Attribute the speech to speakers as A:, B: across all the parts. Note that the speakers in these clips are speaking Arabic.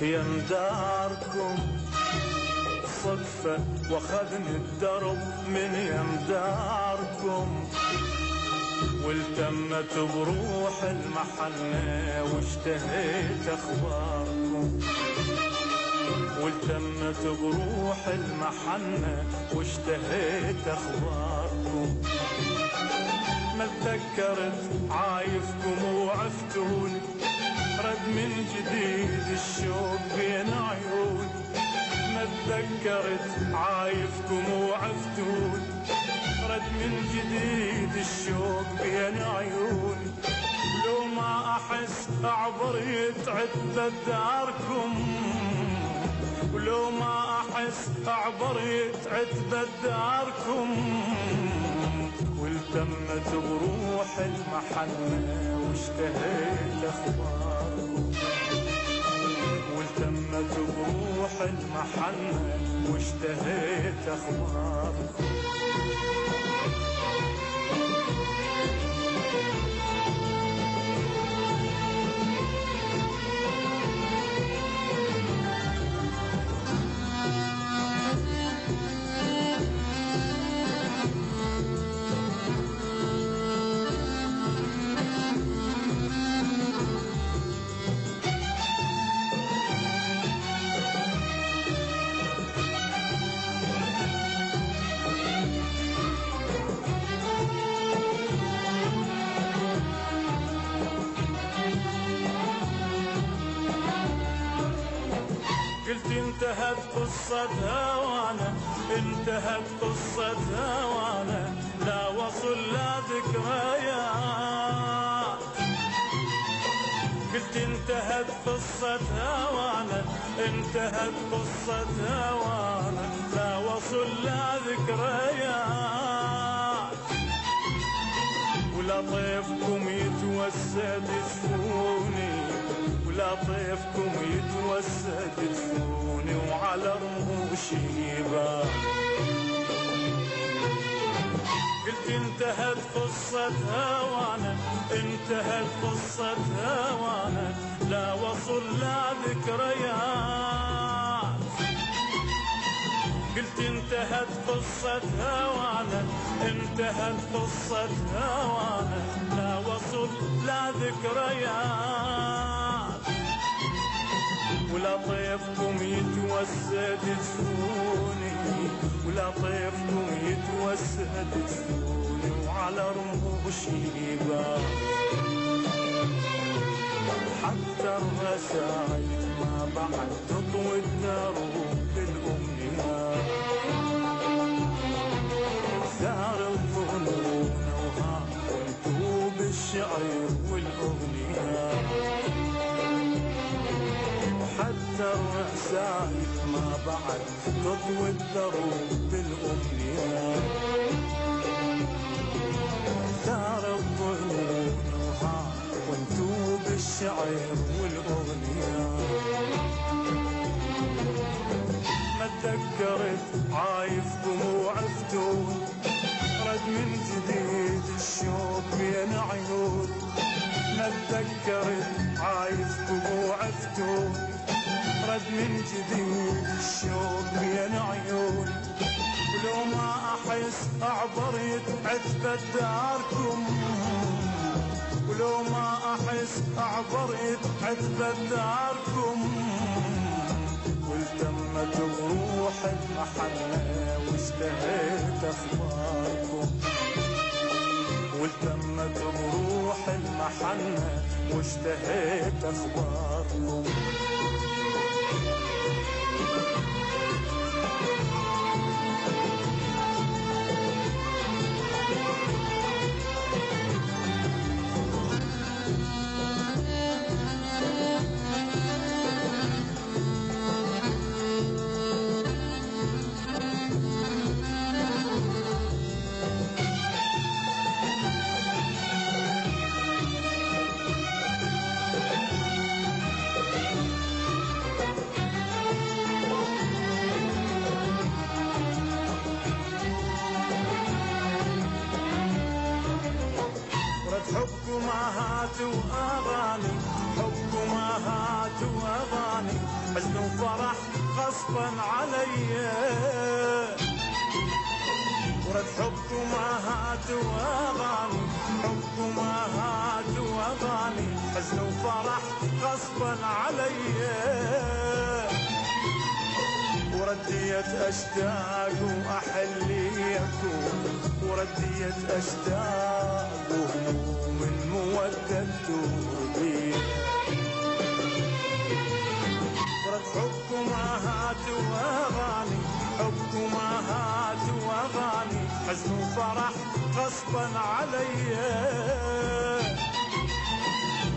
A: يم داركم صدفة واخذني الدرب من يم داركم، والتمت بروح المحنة واشتهيت اخباركم، والتمت بروح المحنة واشتهيت اخباركم. ما تذكرت عايفكم وعفتوني، رد من جديد الشوق بين عيوني. ما تذكرت عايفكم وعفتوني، رد من جديد الشوق بين عيوني. لو ما احس اعبر يتعد داركم، ولو ما احس اعبر يتعد داركم. والتمت بروح المحنة واشتهيت اخباركم، والتمت بروح المحنة واشتهيت اخباركم. قلت انتهت قصتها وانا، انتهت قصتها وانا لا وصل لا ذكريات. قلت انتهت قصتها وانا، انتهت قصتها وانا لا وصل لا ذكريات. ولا طيفكم يتوسد يشفوني، ولا طيفكم يتوسد يشفوني وعلى رموشي يبان. قلت انتهت قصتها وانا، انتهت قصتها وانا لا وصل لا ذكريات. قلت انتهت قصتها وانا، انتهت قصتها وانا لا وصل لا ذكريات. ولا طيفكم يتوسد يدفوني، ولا طيفكم يتوسد يدفوني وعلى رموشي يبان. حتى الرسايل ما بعد تطوي الدروب بالأمنيات. ثار الظنون وها وانتو بالشعر والأغنيات. حتى الرسايل ما بعد تطوي الدروب بالأمنيات. ثار الظنون وها وانتو بالشعر والأغنيات. ما تذكرت عايفكم وعفتون، رد من جديد الشوق بين عيون. ما تذكرت عايفكم وعفتون، رد من جديد الشوق بين عيون. ولو ما احس اعبر يتعتبت داركم، ولو ما احس اعبر يتعتبت داركم. والتمت بروح المحنة واشتهيت اخباركم، والتمت بروح المحنة واشتهيت اخباركم. حبكم وأغاني، حبكم ومهات واغاني حزن وفرح غصبا عليا ورد حب ومهات واغاني حب ومهات واغاني حزن وفرح غصبا عليا ورديت اشتاق واحلي اكون ورديت اشتاق وهموم المودة تدور بي ورد حب ومهات واغاني حب ومهات واغاني حزن وفرح غصبا عليا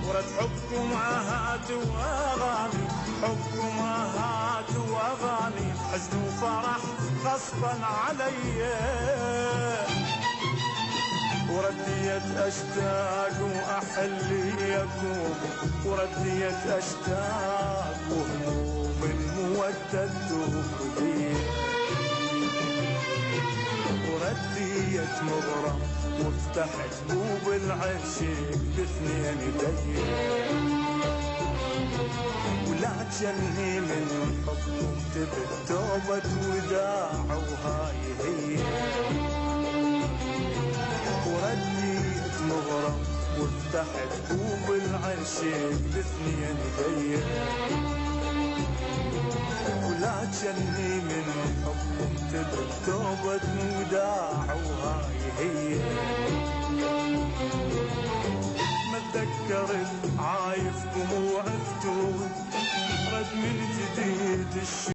A: ورد حب ومهات واغاني حب ومهات واغاني حزن وفرح غصبا عليا ورديت اشتاق واحلي اكون ورديت اشتاق وهموم المودة تدور بي ورديت مغرم وفتحت بوب العشق باثنين ايدي ولكني من حبكم تبت توبة وداع وهاي هي ورديت مغرم وفتحت بوب العشق باثنين ايدي ولكني من حبكم تبت توبة وداع وهاي هي ما تذكرت عايفكم وعفتون رد من جديد